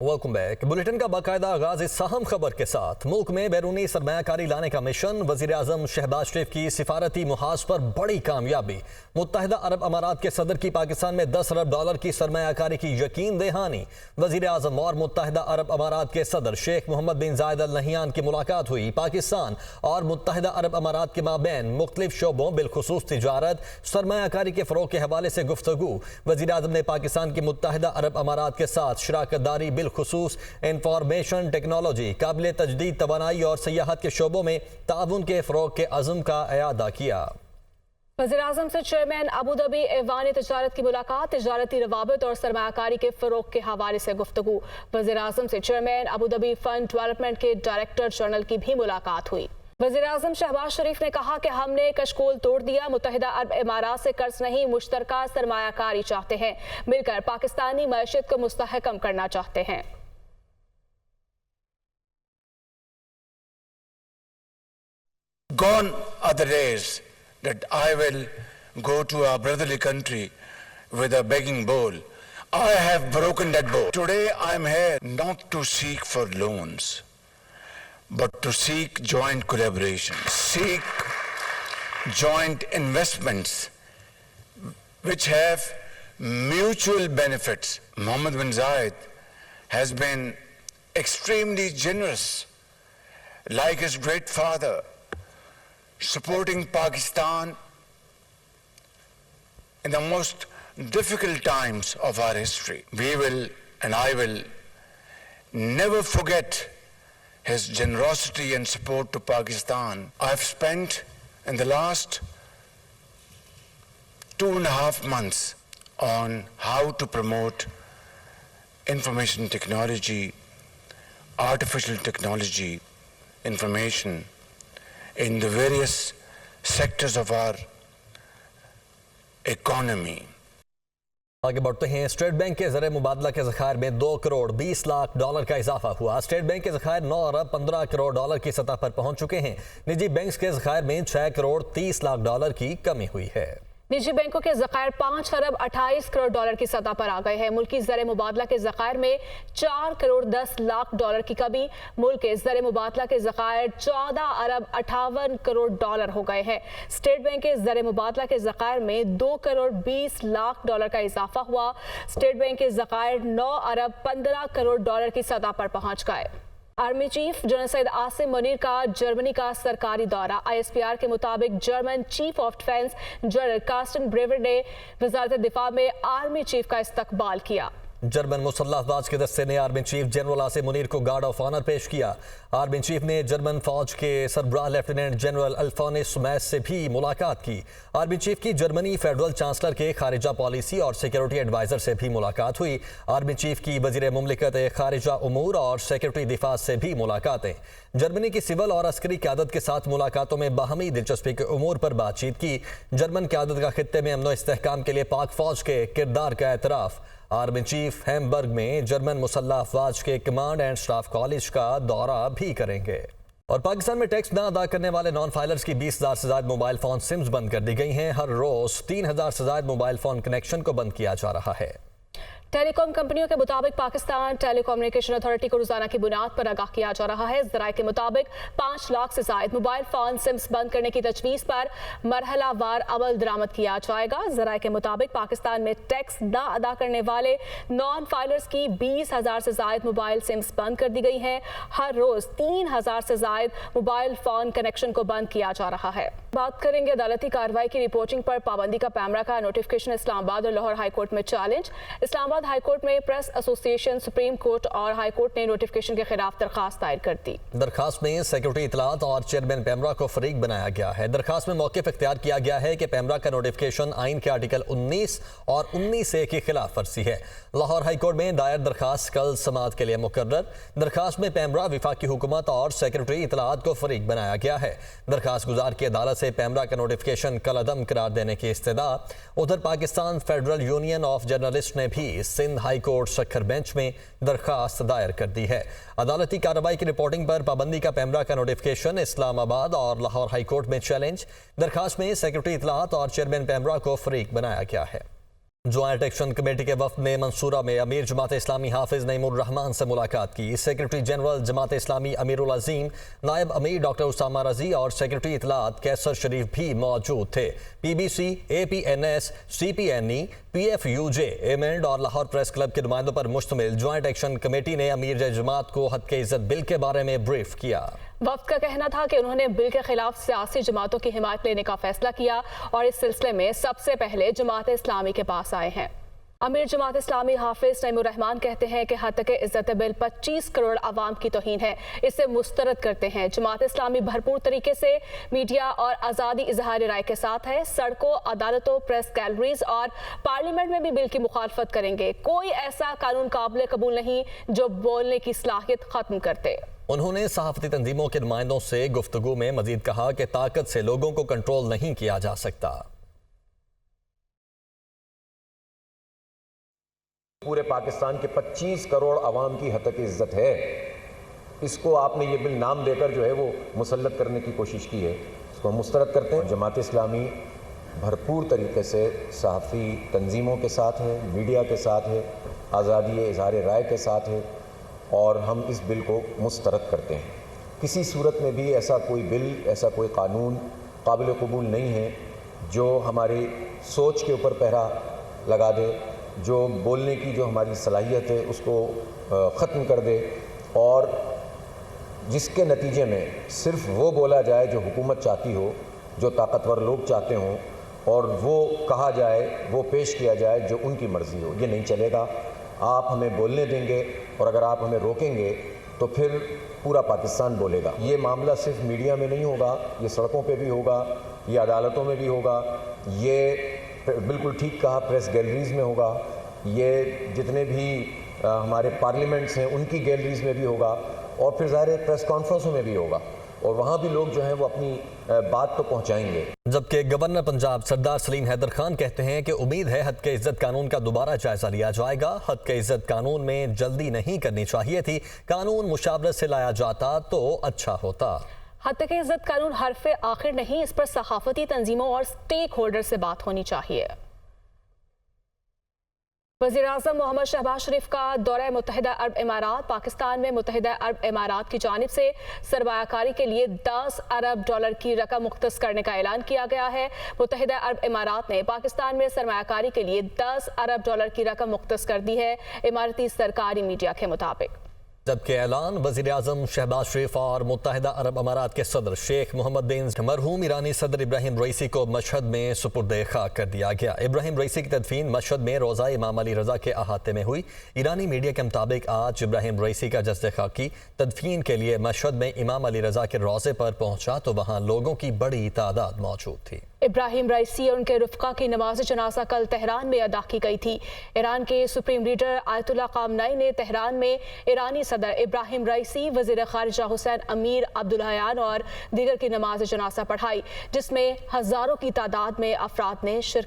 Welcome back. Bulletin का बाकायदा आगाज इस अहम खबर के साथ। मुल्क में बैरूनी सरमायाकारी लाने का मिशन, वजीर आजम शहबाज शरीफ की सिफारती मुहाज पर बड़ी कामयाबी। मुत्तहिदा अरब अमारात के सदर की पाकिस्तान में 10 अरब डॉलर की सरमायाकारी की यकीन दहानी। वजीर आजम और मुत्तहिदा अरब अमारात के सदर शेख मोहम्मद बिन जायद अल नहियान की मुलाकात हुई। पाकिस्तान और मुत्तहिदा अरब अमारात के माबैन मुख्तलिफ शोबों बिलखुसूस तिजारत, सरमायाकारी के फरोग के हवाले से गुफ्तगू। वजीर आजम ने पाकिस्तान की मुत्तहिदा अरब अमारात के साथ शराकतदारी बिलखुसूस इंफॉर्मेशन टेक्नोलॉजी, काबिल तजदीद तवानाई और सियाहत के शोबों में ताउन के फरोग के अज़्म का इयादा किया। वज़ीर-ए-आज़म से चेयरमैन अबूधाबी ऐवान तिजारत की मुलाकात, तिजारती रवाबित और सरमायाकारी के फरोग के हवाले से गुफ्तगू। वज़ीर-ए-आज़म से चेयरमैन अबूधाबी फंड डेवलपमेंट के डायरेक्टर जनरल की भी मुलाकात हुई। वज़ीर-ए-आज़म शहबाज शरीफ ने कहा कि हमने कशकोल तोड़ दिया, मुत्तहिदा अरब इमारात से कर्ज नहीं, मुश्तरका सरमायाकारी चाहते हैं, मिलकर पाकिस्तानी मईशत को मुस्तहकम करना चाहते हैं। Gone are the days that I will go to our brotherly country with a begging bowl. I have broken that bowl. Today I am here not to seek for loans, but to seek joint collaboration, seek joint investments which have mutual benefits. Mohammed bin Zayed has been extremely generous, like his great father, supporting Pakistan in the most difficult times of our history. We will, and I will, never forget his generosity and support to Pakistan. I've spent in the last 2.5 months on how to promote information technology, artificial technology, information in the various sectors of our economy. आगे बढ़ते हैं। State bank के ज़रिए मुबादला के ज़खायर में 2 crore 20 lakh dollar का इजाफा हुआ। स्टेट बैंक के ज़खायर 9 अरब 15 करोड़ डॉलर की सतह पर पहुंच चुके हैं। निजी बैंक के ज़खायर में 6 करोड़ 30 लाख डॉलर की कमी हुई है। निजी बैंकों के ज़खायर 5 अरब 28 करोड़ डॉलर की सतह पर आ गए हैं। मुल्की ज़र मुबादला के ज़खायर में 4 करोड़ 10 लाख डॉलर की कमी। मुल्क के ज़र मुबादला के ज़खायर 14 अरब 58 करोड़ डॉलर हो गए हैं। स्टेट बैंक के ज़र मुबादला के ज़खायर में 2 करोड़ 20 लाख डॉलर का इजाफा हुआ। स्टेट बैंक के ज़खायर 9 अरब 15 करोड़ डॉलर की सतह पर पहुँच गए। Army chief general Syed Asim Munir का जर्मनी का सरकारी दौरा। ISPR के मुताबिक German chief of defence general Carsten Breuer ने वज़ारत दिफा में आर्मी चीफ का इस्तकबाल किया। जर्मन मुसल्लह अफवाज के दस्ते ने army chief general Asim Munir को गार्ड ऑफ ऑनर पेश किया। आर्मी चीफ ने जर्मन फौज के सरबराह लेफ्टिनेंट जनरल अल्फोनिस मैस से भी मुलाकात की। आर्मी चीफ की जर्मनी फेडरल चांसलर के खारिजा पॉलिसी और सिक्योरिटी एडवाइजर से भी मुलाकात हुई। आर्मी चीफ की वजीर मुमलिकत खारिजा उमूर और सेक्रेटरी दिफा से भी मुलाकातें। जर्मनी की सिविल और अस्करी क़यादत के साथ मुलाकातों में बाहमी दिलचस्पी के उमूर पर बातचीत की। जर्मन क़यादत का खित्ते में अमन व इस्तेहकाम के लिए पाक फौज के किरदार का एतराफ़। आर्मी चीफ हैम्बर्ग में जर्मन मुसल्लह अफवाज के कमांड एंड स्टाफ कॉलेज का दौरा भी करेंगे। और पाकिस्तान में टैक्स न अदा करने वाले नॉन फाइलर्स की 20,000 से ज्यादा मोबाइल फोन सिम्स बंद कर दी गई हैं। हर रोज 3,000 से ज्यादा मोबाइल फोन कनेक्शन को बंद किया जा रहा है। टेलीकॉम कंपनियों के मुताबिक पाकिस्तान टेलीकम्युनिकेशन अथॉरिटी को रोजाना की बुनियाद पर आगाह किया जा रहा है। ज़राए के मुताबिक 5 लाख से ज्यादा मोबाइल फोन सिम्स बंद करने की तजवीज़ पर मरहला वार अमल दरामद किया जाएगा। ज़राए के मुताबिक पाकिस्तान में टैक्स न अदा करने वाले नॉन फाइलर्स की 20,000 से ज्यादा मोबाइल सिम्स बंद कर दी गई हैं। हर रोज 3,000 से ज्यादा मोबाइल फोन कनेक्शन को बंद किया जा रहा है। बात करेंगे अदालती कार्रवाई की रिपोर्टिंग पर पाबंदी का पैमरा का नोटिफिकेशन इस्लामाबाद और लाहौर हाईकोर्ट में चैलेंज। इस्लामाबाद हाईकोर्ट में प्रेस एसोसिएशन, सुप्रीम कोर्ट और हाईकोर्ट ने नोटिफिकेशन के खिलाफ दरखास्त दायर कर दी। दरखास्त में सेक्रेटरी इतलात और चेयरमैन पैमरा को फरीक बनाया गया है। दरखास्त में मौक़िफ़ इख्तियार किया गया है कि पैमरा का नोटिफिकेशन आइन के आर्टिकल 19 और 19A की खिलाफ वर्जी है। लाहौर हाईकोर्ट में दायर दरखास्त कल समाअत के लिए मुकर्रर। दरखास्त में पैमरा, विफाकी हुकूमत और सेक्रेटरी इतलात को फरीक बनाया गया है। दरखास्त गुजार की अदालत से पैमरा का नोटिफिकेशन कलअदम करार देने की इस्तदा। उधर Pakistan federal union of journalist ने भी Sindh high court Sukkur bench में दरखास्त दायर कर दी है। अदालती कार्रवाई की रिपोर्टिंग पर पाबंदी का पैमरा का नोटिफिकेशन इस्लामाबाद और लाहौर हाई कोर्ट में चैलेंज। दरखास्त में सेक्रेटरी इतलात और चेयरमैन पैमरा को फरीक बनाया गया है। جوائنٹ ایکشن کمیٹی کے وفد نے منصورہ میں امیر جماعت اسلامی حافظ نعیم الرحمان سے ملاقات کی۔ سیکرٹری جنرل جماعت اسلامی امیر العظیم، نائب امیر ڈاکٹر اسامہ رضی اور سیکرٹری اطلاعات کیسر شریف بھی موجود تھے۔ P B C, A P N S, C P N E, P F U J, ایمینڈ اور لاہور پریس کلب کے نمائندوں پر مشتمل جوائنٹ ایکشن کمیٹی نے امیر جماعت کو حد کے عزت بل کے بارے میں بریف کیا۔ وفد کا کہنا تھا کہ انہوں نے بل کے خلاف سیاسی جماعتوں کی حمایت لینے کا فیصلہ کیا اور اس سلسلے میں سب سے پہلے جماعت اسلامی کے پاس آئے ہیں۔ امیر جماعت اسلامی حافظ نعیم الرحمان کہتے ہیں کہ حد تک عزت بل 25 کروڑ عوام کی توہین ہے، اسے مسترد کرتے ہیں۔ جماعت اسلامی بھرپور طریقے سے میڈیا اور آزادی اظہار رائے کے ساتھ ہے، سڑکوں، عدالتوں، پریس گیلریز اور پارلیمنٹ میں بھی بل کی مخالفت کریں گے۔ کوئی ایسا قانون قابل قبول نہیں جو بولنے کی صلاحیت ختم کرتے۔ انہوں نے صحافتی تنظیموں کے نمائندوں سے گفتگو میں مزید کہا کہ طاقت سے لوگوں کو کنٹرول نہیں کیا جا سکتا۔ پورے پاکستان کے 25 کروڑ عوام کی حد تک عزت ہے، اس کو آپ نے یہ بل نام دے کر جو ہے وہ مسلط کرنے کی کوشش کی ہے، اس کو ہم مسترد کرتے ہیں۔ جماعت اسلامی بھرپور طریقے سے صحافی تنظیموں کے ساتھ ہے، میڈیا کے ساتھ ہے، آزادی اظہار رائے کے ساتھ ہے اور ہم اس بل کو مسترد کرتے ہیں۔ کسی صورت میں بھی ایسا کوئی بل، ایسا کوئی قانون قابل قبول نہیں ہے جو ہماری سوچ کے اوپر پہرا لگا دے، جو بولنے کی جو ہماری صلاحیت ہے اس کو ختم کر دے اور جس کے نتیجے میں صرف وہ بولا جائے جو حکومت چاہتی ہو، جو طاقتور لوگ چاہتے ہوں، اور وہ کہا جائے، وہ پیش کیا جائے جو ان کی مرضی ہو۔ یہ نہیں چلے گا۔ آپ ہمیں بولنے دیں گے اور اگر آپ ہمیں روکیں گے تو پھر پورا پاکستان بولے گا۔ یہ معاملہ صرف میڈیا میں نہیں ہوگا، یہ سڑکوں پہ بھی ہوگا، یہ عدالتوں میں بھی ہوگا، یہ بالکل ٹھیک کہا پریس گیلریز میں ہوگا، یہ جتنے بھی ہمارے پارلیمنٹس ہیں ان کی گیلریز میں بھی ہوگا اور پھر ظاہر پریس کانفرنسوں میں بھی ہوگا اور وہاں بھی لوگ جو ہیں وہ اپنی بات تو پہنچائیں گے۔ جبکہ گورنر پنجاب سردار سلیم حیدر خان کہتے ہیں کہ امید ہے حد کے عزت قانون کا دوبارہ جائزہ لیا جائے گا۔ حد کے عزت قانون میں جلدی نہیں کرنی چاہیے تھی، قانون مشاورت سے لایا جاتا تو اچھا ہوتا۔ حد تک عزت قانون حرف آخر نہیں، اس پر صحافتی تنظیموں اور سٹیک ہولڈر سے بات ہونی چاہیے۔ وزیراعظم محمد شہباز شریف کا دورہ متحدہ عرب امارات۔ پاکستان میں متحدہ عرب امارات کی جانب سے سرمایہ کاری کے لیے $10 ارب کی رقم مختص کرنے کا اعلان کیا گیا ہے۔ متحدہ عرب امارات نے پاکستان میں سرمایہ کاری کے لیے $10 ارب کی رقم مختص کر دی ہے، اماراتی سرکاری میڈیا کے مطابق۔ جبکہ اعلان وزیر اعظم شہباز شریف اور متحدہ عرب امارات کے صدر شیخ محمد بن مرحوم ایرانی صدر ابراہیم رئیسی کو مشہد میں سپرد خاک کر دیا گیا۔ ابراہیم رئیسی کی تدفین مشہد میں روضہ امام علی رضا کے احاطے میں ہوئی۔ ایرانی میڈیا کے مطابق آج ابراہیم رئیسی کا جسد خاکی تدفین کے لیے مشہد میں امام علی رضا کے روضے پر پہنچا تو وہاں لوگوں کی بڑی تعداد موجود تھی۔ ابراہیم رئیسی اور ان کے رفقا کی نماز جنازہ کل تہران میں ادا کی گئی تھی۔ ایران کے سپریم لیڈر آیت اللہ خامنئی نے تہران میں ایرانی صدر ابراہیم رئیسی، وزیر خارجہ حسین امیر عبداللہیان اور دیگر کی نماز جنازہ پڑھائی، جس میں ہزاروں کی تعداد میں افراد نے شرکت